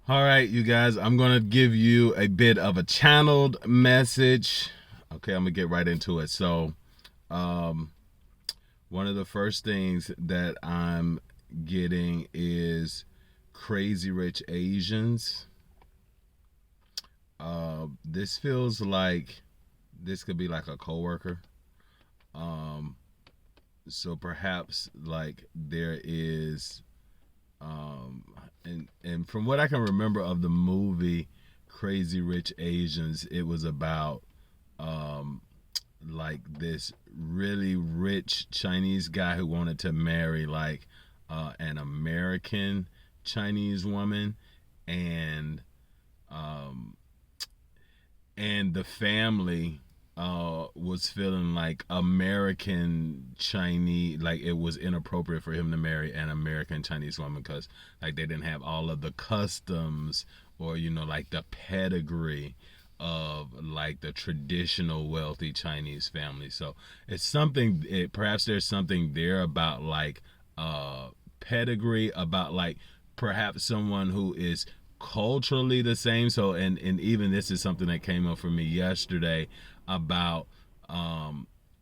All right, you guys, I'm going to give you a bit of a channeled message. Okay, I'm going to get right into it. Um, one of the first things that I'm getting is Crazy Rich Asians. This feels like this could be like a coworker. Um, so perhaps like there is and from what I can remember of the movie Crazy Rich Asians, it was about um like this really rich Chinese guy who wanted to marry like an American Chinese woman, and um and the family was feeling like American Chinese, like it was inappropriate for him to marry an American Chinese woman because like they didn't have all of the customs or like the pedigree of like the traditional wealthy Chinese family. So it's something, perhaps there's something there about like pedigree, about like perhaps someone who is culturally the same. So and even this is something that came up for me yesterday about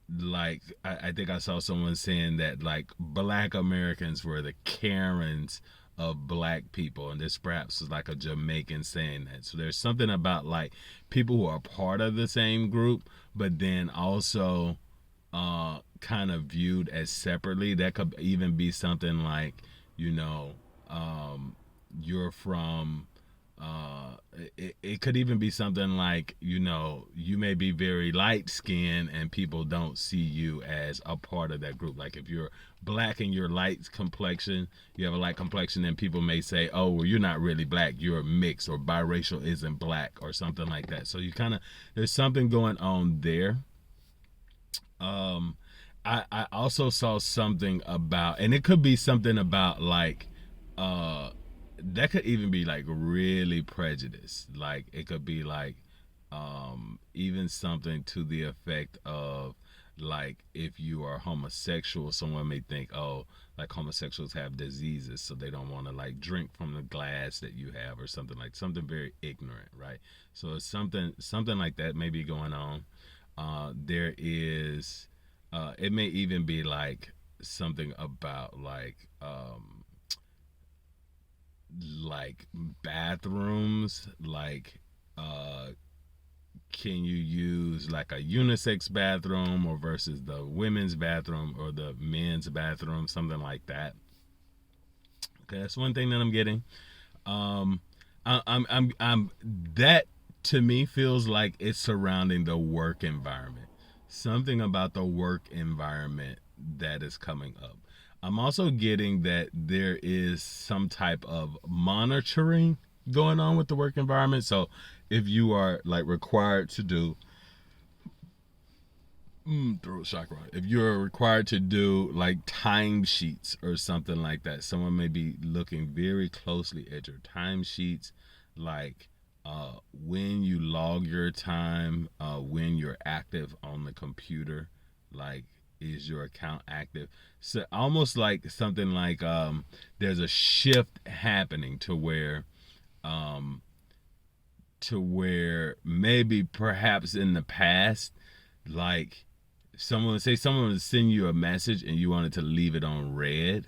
like I think I saw someone saying that like black Americans were the Karens of black people, and this perhaps is like a Jamaican saying that. So there's something about like people who are part of the same group but then also kind of viewed as separately. That could even be something like, you know you're from it could even be something like, you may be very light skinned and people don't see you as a part of that group. Like if you're black and you're light complexion, you have a light complexion, then people may say, oh well, you're not really black, you're mixed, or biracial isn't black, or something like that. So you kind of, there's something going on there. um I also saw something about, and it could be something about like uh that could even be like really prejudiced. Like it could be like even something to the effect of like if you are homosexual, someone may think, oh, like homosexuals have diseases, so they don't want to like drink from the glass that you have, or something, like something very ignorant, right? So it's something like that may be going on. There is it may even be like something about like bathrooms, like uh can you use like a unisex bathroom or versus the women's bathroom or the men's bathroom, something like that. Okay, that's one thing that I'm getting. um I'm that to me feels like it's surrounding the work environment. Something about the work environment that is coming up. I'm also getting that there is some type of monitoring going on with the work environment. So if you are like required to do throat chakra, if you're required to do like timesheets or something like that, someone may be looking very closely at your timesheets, like when you log your time, when you're active on the computer, like is your account active? So almost like something like there's a shift happening um to where maybe perhaps in the past, like someone would send you a message and you wanted to leave it on red,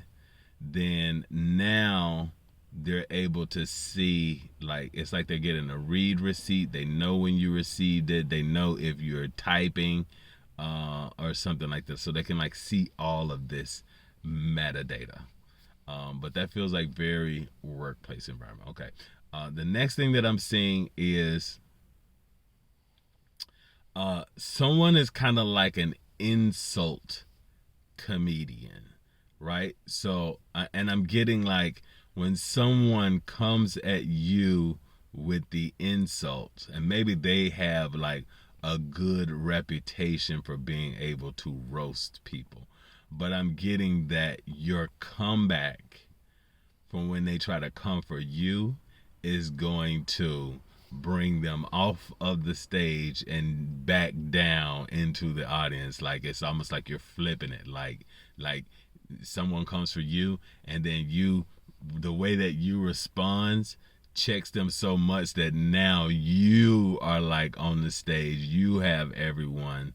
then now they're able to see, like it's like they're getting a read receipt. They know when you received it, they know if you're typing or something like this, so they can like see all of this metadata. But that feels like very workplace environment. Okay. The next thing that I'm seeing is someone is kind of like an insult comedian, right? So, and I'm getting like when someone comes at you with the insults, and maybe they have like a good reputation for being able to roast people, but I'm getting that your comeback from when they try to come for you is going to bring them off of the stage and back down into the audience. Like it's almost like you're flipping it. Like someone comes for you, and then you, the way that you respond checks them so much that now you are like on the stage. You have everyone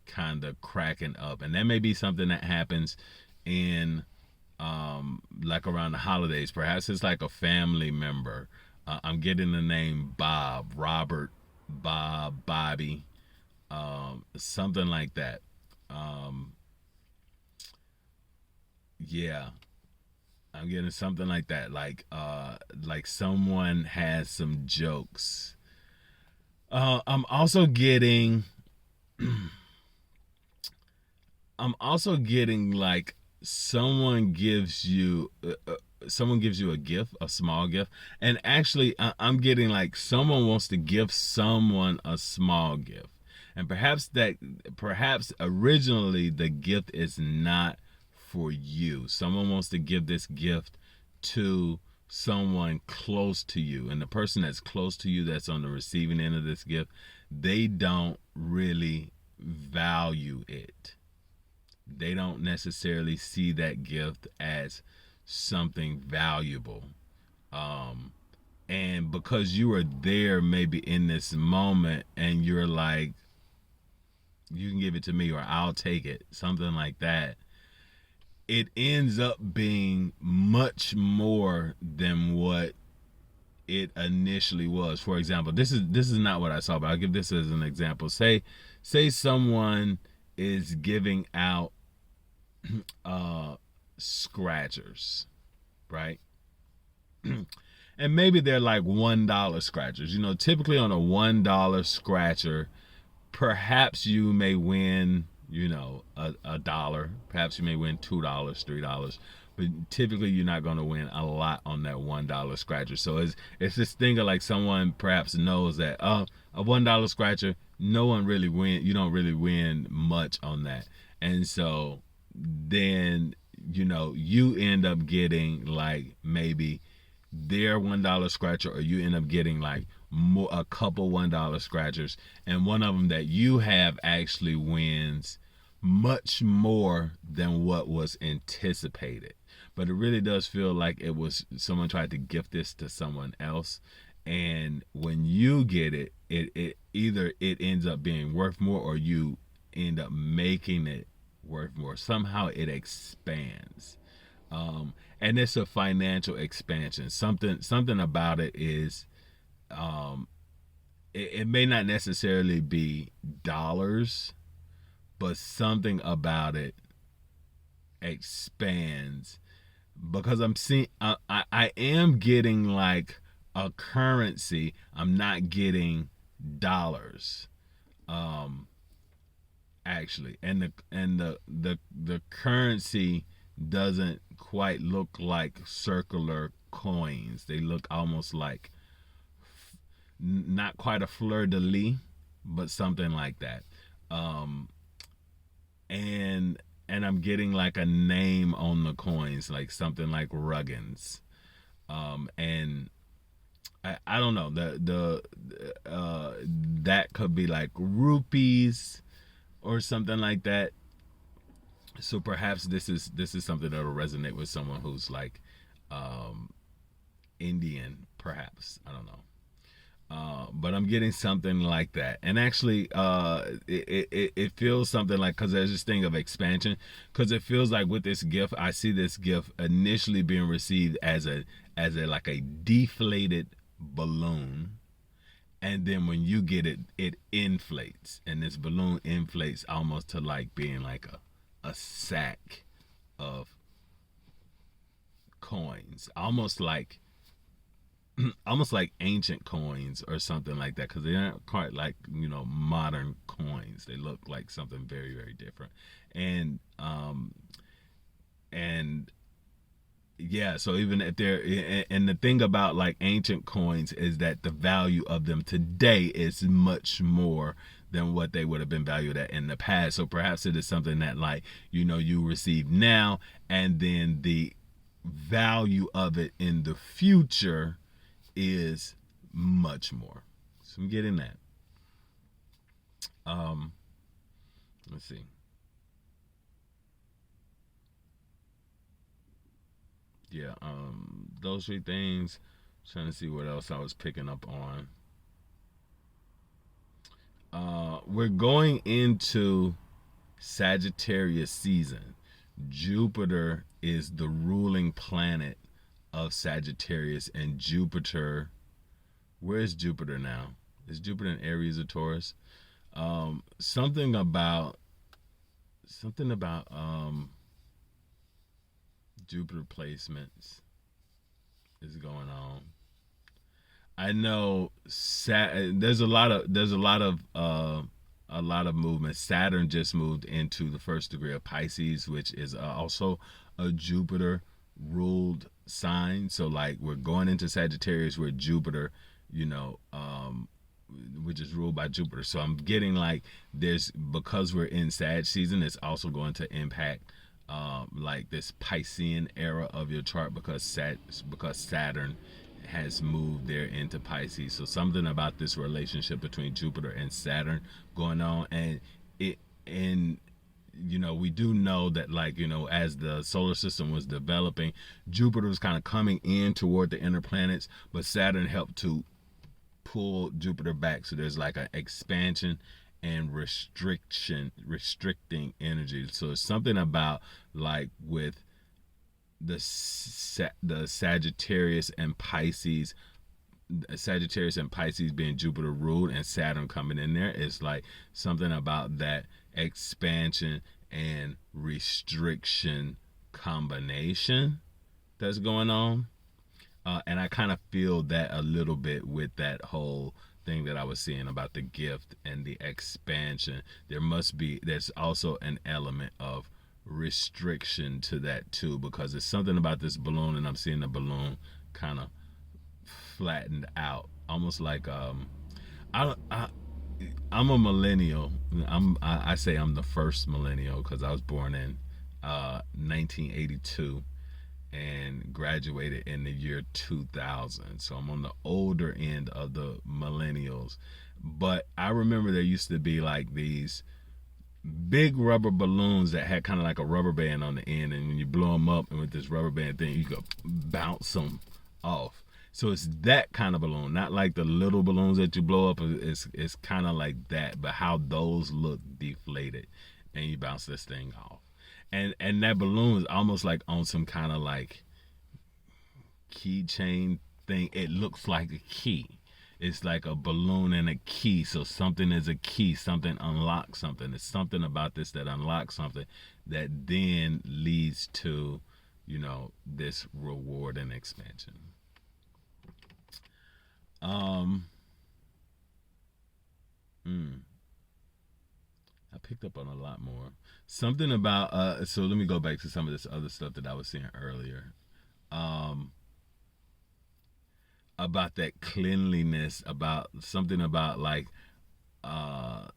kind of cracking up. And that may be something that happens in like around the holidays. Perhaps it's like a family member. I'm getting the name Bob, Robert, Bob, Bobby, something like that. Um, yeah, I'm getting something like that. Like someone has some jokes. I'm also getting I'm also getting like someone gives you someone gives you a gift, a small gift, and actually I'm getting like someone wants to give someone a small gift, and perhaps originally the gift is not for you. Someone wants to give this gift to someone close to you, and the person that's close to you that's on the receiving end of this gift, they don't really value it. They don't necessarily see that gift as something valuable. Um, and because you are there maybe in this moment and you're like, you can give it to me or I'll take it, something like that, it ends up being much more than what it initially was. For example, this is not what I saw, but I'll give this as an example. Say someone is giving out scratchers, right? And maybe they're like $1 scratchers. You know, typically on a $1 scratcher, perhaps you may win, you know, a dollar. Perhaps you may win $2, $3. But typically you're not going to win a lot on that $1 scratcher. So it's this thing of like someone perhaps knows that a $1 scratcher, no one really win. You don't really win much on that, and so then you know you end up getting like maybe their $1 scratcher, or you end up getting like more, a couple $1 scratchers, and one of them that you have actually wins much more than what was anticipated. But it really does feel like it was someone tried to gift this to someone else, and when you get it, it either it ends up being worth more or you end up making it worth more. Somehow it expands. And it's a financial expansion. Something about it is um, it may not necessarily be dollars, but something about it expands because I'm seeing I am getting like a currency. I'm not getting dollars. Um, actually, and the currency doesn't quite look like circular coins. They look almost like not quite a fleur de lis, but something like that. Um, and I'm getting like a name on the coins, like something like Ruggins. And I don't know that could be like rupees or something like that. So perhaps this is something that'll resonate with someone who's like um, Indian, perhaps I don't know. But I'm getting something like that, and actually, it feels something like because there's this thing of expansion. Because it feels like with this gift, I see this gift initially being received as a like a deflated balloon, and then when you get it, it inflates, and this balloon inflates almost to like being like a sack of coins, almost like ancient coins or something like that, because they aren't quite like modern coins. They look like something very very different, and and yeah, so even if they're, and the thing about like ancient coins is that the value of them today is much more than what they would have been valued at in the past. So perhaps it is something that like you receive now, and then the value of it in the future is much more. So I'm getting that. Um, let's see. Yeah, those three things. Trying to see what else I was picking up on. We're going into Sagittarius season. Jupiter is the ruling planet of Sagittarius, and Jupiter, where is Jupiter now? Is Jupiter in Aries or Taurus? Something about Jupiter placements is going on. I know there's a lot of movement. Saturn just moved into the first degree of Pisces, which is also a Jupiter ruled sign. So like we're going into Sagittarius where Jupiter, you know, which is ruled by Jupiter. So I'm getting like there's because we're in Sag season, it's also going to impact like this Piscean era of your chart because Saturn has moved there into Pisces. So something about this relationship between Jupiter and Saturn going on, and it and you know we do know that like you know as the solar system was developing, Jupiter was kind of coming in toward the inner planets, but Saturn helped to pull Jupiter back. So there's like an expansion and restricting energy. So it's something about like with the Sagittarius and Pisces being Jupiter ruled and Saturn coming in there. It's like something about that expansion and restriction combination that's going on. And I kind of feel that a little bit with that whole thing that I was seeing about the gift and the expansion. There's also an element of restriction to that too, because it's something about this balloon, and I'm seeing the balloon kind of flattened out, almost like I, I I'm a millennial. I say I'm the first millennial because I was born in 1982 and graduated in the year 2000. So I'm on the older end of the millennials. But I remember there used to be like these big rubber balloons that had kind of like a rubber band on the end, and when you blow them up and with this rubber band thing you could bounce them off. So it's that kind of balloon, not like the little balloons that you blow up. It's kind of like that, but how those look deflated and you bounce this thing off. And that balloon is almost like on some kind of like keychain thing. It looks like a key. It's like a balloon and a key. So something is a key. Something unlocks something. It's something about this that unlocks something that then leads to, you know, this reward and expansion. Um, mm, I picked up on a lot more. Something about so let me go back to some of this other stuff that I was seeing earlier. Um, about that cleanliness, about something about like uh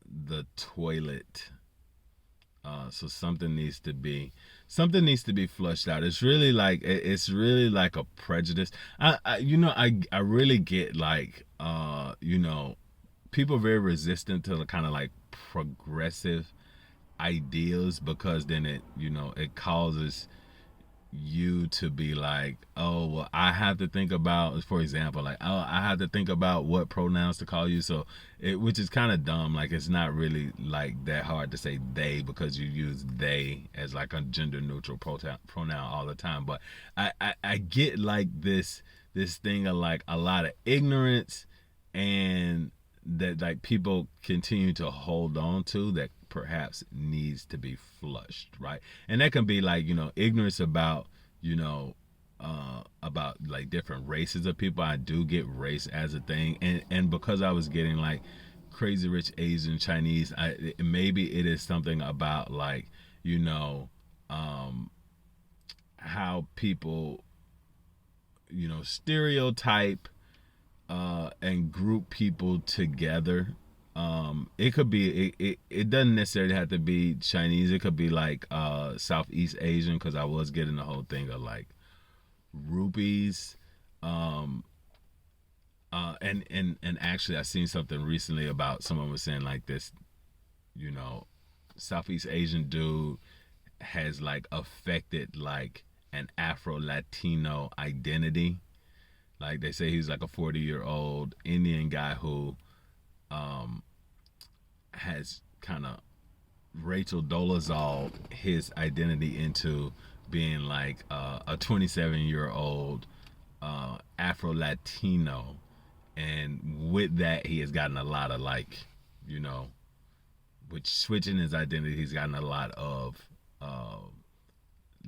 the toilet. So something needs to be flushed out. It's really like a prejudice. I really get like you know people are very resistant to the kind of like progressive ideas because then it causes you to be like, oh well, I have to think about, for example, like, oh, I have to think about what pronouns to call you. So which is kind of dumb. Like it's not really like that hard to say they because you use they as like a gender neutral pronoun all the time. But I get like this thing of like a lot of ignorance and that like people continue to hold on to that perhaps needs to be flushed, right? And that can be like ignorance about about like different races of people. I do get race as a thing, and because I was getting like Crazy Rich Asian Chinese, maybe it is something about like um how people stereotype and group people together. It could be it doesn't necessarily have to be Chinese. It could be like Southeast Asian because I was getting the whole thing of like rupees. Um, and actually I seen something recently about someone was saying like this, you know, Southeast Asian dude has like affected like an Afro Latino identity Like they say he's like a 40-year-old Indian guy who um, has kind of Rachel Dolezal his identity into being like a 27-year-old Afro Latino, and with that he has gotten a lot of like, you know, which switching his identity, he's gotten a lot of uh,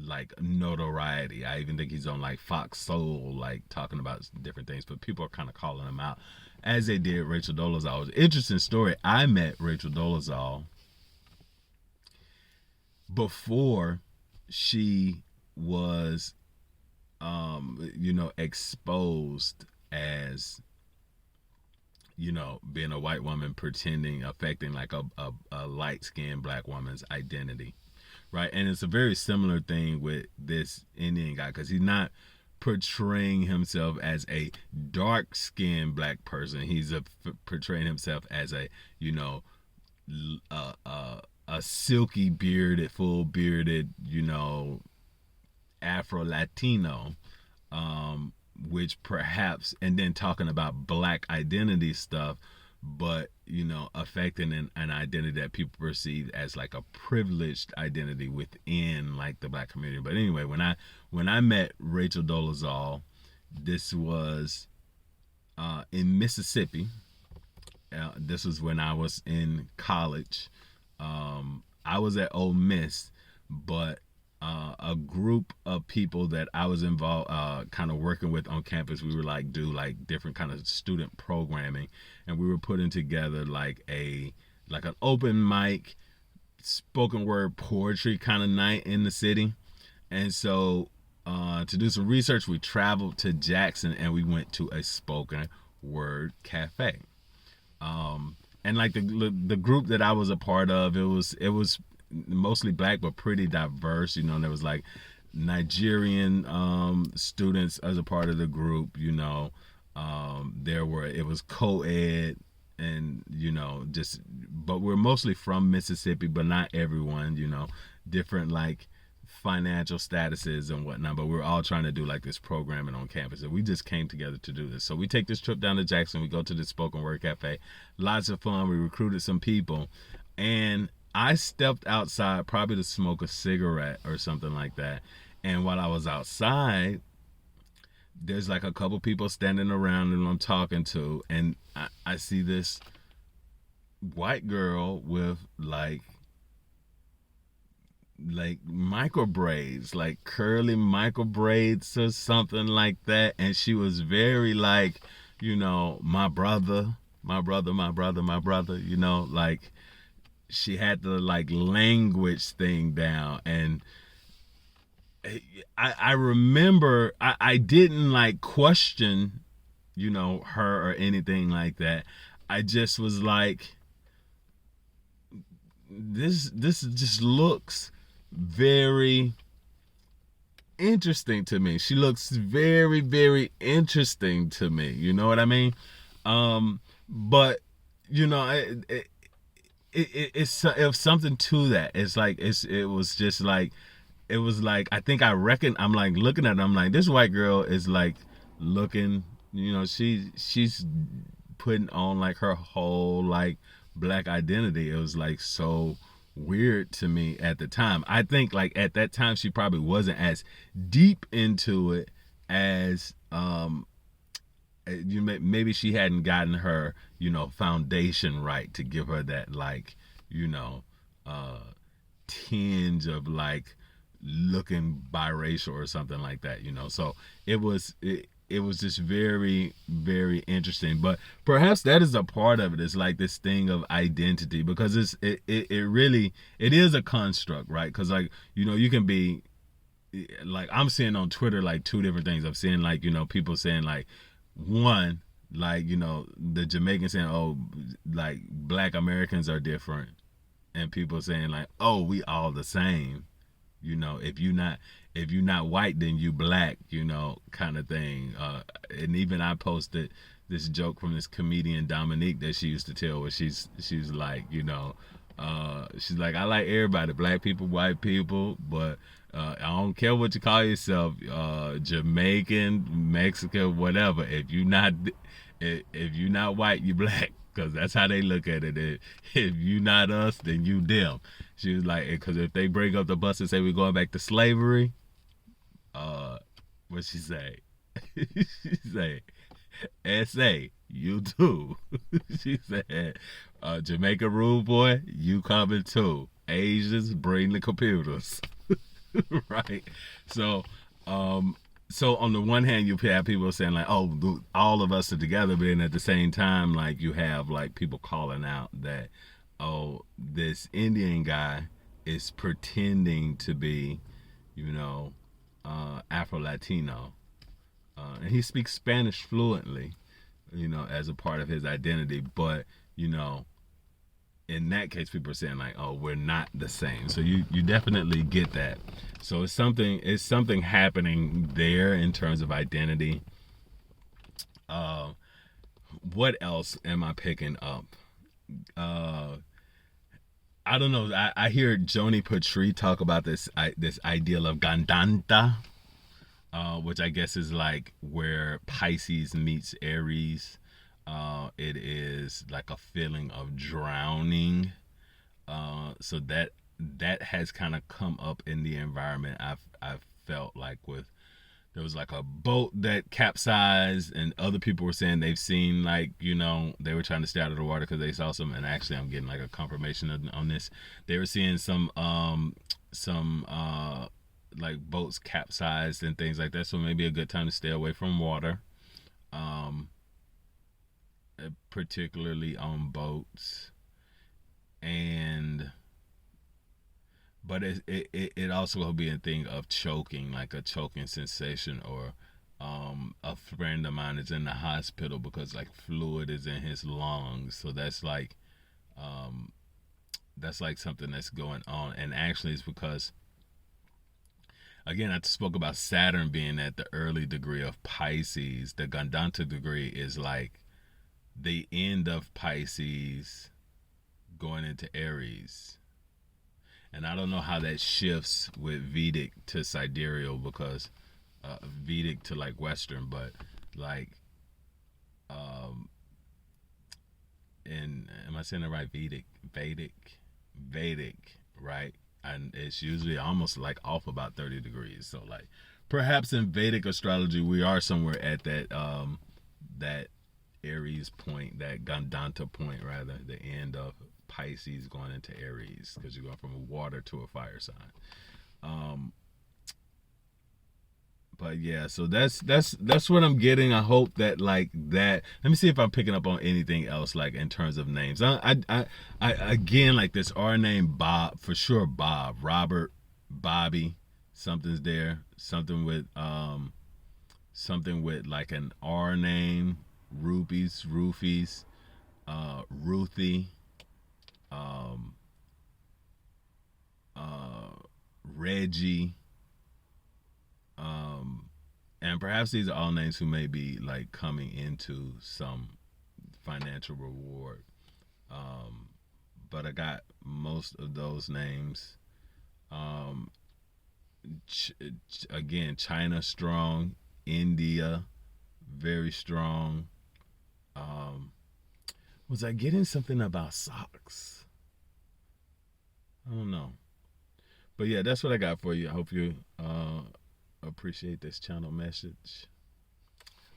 like notoriety. I even think he's on like Fox Soul, like talking about different things. But people are kind of calling him out, as they did Rachel Dolezal. It was an interesting story. I met Rachel Dolezal before she was, you know, exposed as, you know, being a white woman pretending, affecting like a light skinned black woman's identity, right? And it's a very similar thing with this Indian guy because he's not portraying himself as a dark skinned black person. He's portraying himself as a, you know, a silky bearded, full bearded, you know, Afro Latino, which perhaps, and then talking about black identity stuff, but you know, affecting an identity that people perceive as like a privileged identity within like the black community. But anyway, when I met Rachel Dolezal, this was in Mississippi. This was when I was in college. I was at Ole Miss, but a group of people that I was involved, kind of working with on campus, we were like do like different kind of student programming, and we were putting together like an open mic spoken word poetry kind of night in the city. And so to do some research, we traveled to Jackson and we went to a spoken word cafe. And like the group that I was a part of, it was mostly black but pretty diverse. You know, there was like Nigerian students as a part of the group. You know, it was co-ed, and you know, just, but we're mostly from Mississippi, but not everyone. You know, different like financial statuses and whatnot, but we're all trying to do like this programming on campus, and we just came together to do this. So we take this trip down to Jackson, we go to the spoken word cafe, lots of fun, we recruited some people, and I stepped outside probably to smoke a cigarette or something like that. And while I was outside, there's like a couple people standing around and I'm talking to, and I see this white girl with like micro braids, like curly micro braids or something like that. And she was very like, you know, my brother, you know, like she had the like language thing down. And I remember I didn't like question, you know, her or anything like that. I just was like, this just looks very interesting to me. She looks very, very interesting to me. You know what I mean? But you know, it was something to that. It's like it was just like, it was like, I think I reckon, I'm like looking at her, I'm like, this white girl is like looking, you know, she's putting on like her whole like black identity. It was like so weird to me at the time. I think like at that time she probably wasn't as deep into it as maybe she hadn't gotten her, you know, foundation right to give her that like, you know, tinge of like looking biracial or something like that, you know. So it was just very, very interesting. But perhaps that is a part of it. It's like this thing of identity, because it really, it is a construct, right? Because like, you know, you can be like, I'm seeing on Twitter like two different things. I'm seeing like, you know, people saying like, one, like, you know, the Jamaicans saying, oh, like black Americans are different, and people saying like, oh, we all the same. You know, if you're not white, then you black, you know, kind of thing. And even I posted this joke from this comedian Dominique that she used to tell, where she's like, you know, She's like, I like everybody, black people, white people, but I don't care what you call yourself, Jamaican, Mexican, whatever. If you not white, you black, because that's how they look at it. If you not us, then you them. She was like, because if they bring up the bus and say we're going back to slavery, what she say? She say, SA, you too. She said, Jamaica rude boy, you coming too. Asians, bring the computers. Right? So, so on the one hand, you have people saying like, "Oh, all of us are together," but then at the same time, like you have like people calling out that, "Oh, this Indian guy is pretending to be, you know, Afro Latino, and he speaks Spanish fluently, you know, as a part of his identity." But you know, in that case, people are saying like, "Oh, we're not the same." So you definitely get that. So it's something happening there in terms of identity. Uh, what else am I picking up? Uh, I don't know. I hear Joni Patry talk about this ideal of gandanta, which I guess is like where Pisces meets Aries. It is like a feeling of drowning. So that has kind of come up in the environment. I've felt like with there was like a boat that capsized, and other people were saying they've seen like they were trying to stay out of the water because they saw some. And actually, I'm getting like a confirmation on this. They were seeing some like boats capsized and things like that. So maybe a good time to stay away from water. Um, Particularly on boats. And but it also will be a thing of choking, like a choking sensation, or a friend of mine is in the hospital because like fluid is in his lungs. So that's like something that's going on. And actually it's because, again, I spoke about Saturn being at the early degree of Pisces. The gandanta degree is like the end of Pisces going into Aries. And I don't know how that shifts with Vedic to sidereal, because Vedic to like Western, but like, in, am I saying it right? Vedic, right? And it's usually almost like off about 30 degrees. So like, perhaps in Vedic astrology, we are somewhere at that Aries point, that Gandanta point, rather, the end of Pisces going into Aries, because you're going from a water to a fire sign. Um, but yeah, so that's what I'm getting. I hope that like that. Let me see if I'm picking up on anything else like in terms of names. I again, like this R name Bob, for sure. Bob, Robert, Bobby, something's there. Something with like an R name. Roofies, Ruthie, um, uh, Reggie, and perhaps these are all names who may be like coming into some financial reward. Um, but I got most of those names. Um, Again, China strong, India very strong. Um, was I getting something about socks? I don't know. But yeah, that's what I got for you. I hope you appreciate this channel message.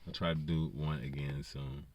I'll try to do one again soon.